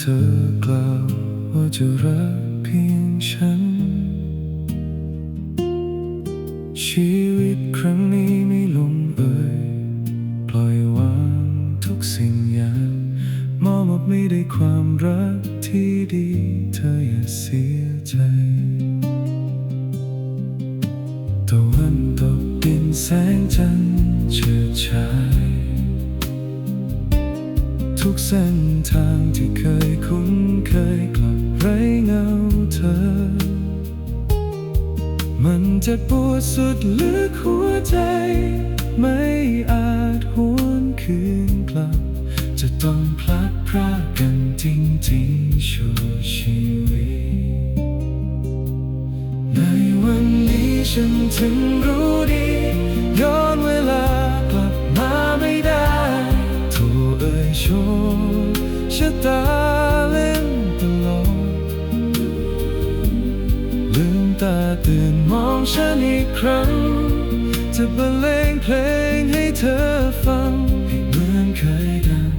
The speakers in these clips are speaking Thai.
ธอกล่าวว่าจะรักเพียงฉันชีวิตครั้งนี้ไม่ลงเอยปล่อยวางทุกสิ่งอย่างมอบไม่ได้ความรักที่ดีเธออย่าเสียใจตะวันตกดินแสงจันทร์เฉิดฉายทุกเส้นทางที่เคยคุ้นเคยกลับไร้เงาเธอมันเจ็บปวดสุดลึกหัวใจไม่อาจหวนคืนกลับจะต้องพลัดพรากกันจริงๆชั่วชีวิตในวันนี้ฉันถึงรู้ดีย้อนเวลากลับมาไม่ได้โทรโชคชะตาเล่นตลอดลืมตาตื่นมองฉันอีกครั้งจะบรรเลงเพลงให้เธอฟังให้เหมือนเคยดัง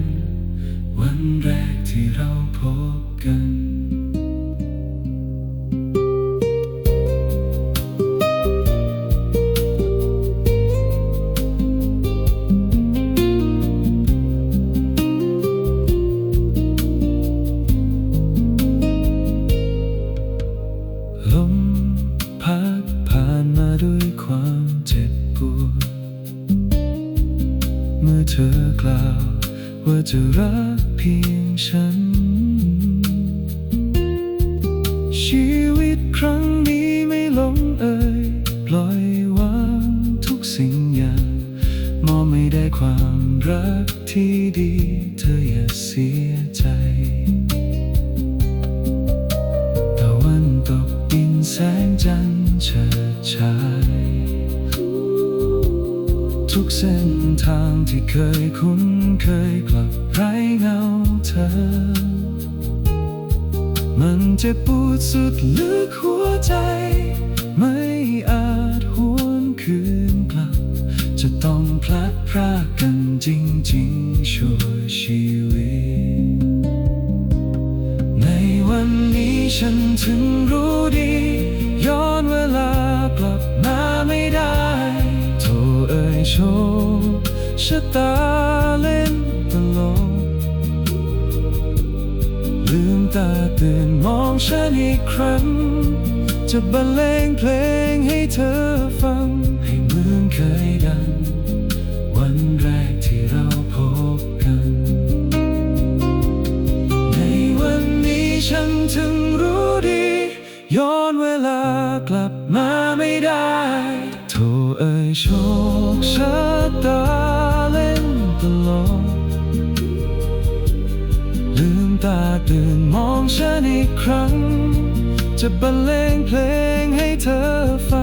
วันแรกที่เราพบกันลมพัดผ่านมาด้วยความเจ็บปวดเมื่อเธอกล่าวว่าจะรักเพียงฉันชีวิตครั้งนี้ไม่ลงเอยปล่อยวางทุกสิ่งอย่างมองไม่ได้ความรักที่ดีเธออย่าเสียใจแสงจันทร์เฉิดฉายทุกเส้นทางที่เคยคุ้นเคยกลับไร้เงาเธอมันเจ็บปวดสุดลึกหัวใจไม่อาจหวนคืนกลับจะต้องพลัดพรากกันจริงๆชั่วชีวิตในวันนี้ฉันถึงรู้ดีย้อนเวลากลับมาไม่ได้โทรโชคชะตาเล่นตลกลืมตาตื่นมองฉันอีกครั้งจะบรรเลงเพลงให้เธอฟังให้เหมือนเคยดังวันแรกที่เราพบกันในวันนี้ฉันถึงรู้ดีย้อนเวลากลับมาไม่ได้โทรโชคชะตาเล่นตลกลืมตาตื่นมองฉันอีกครั้งจะบรรเลงเพลงให้เธอฟัง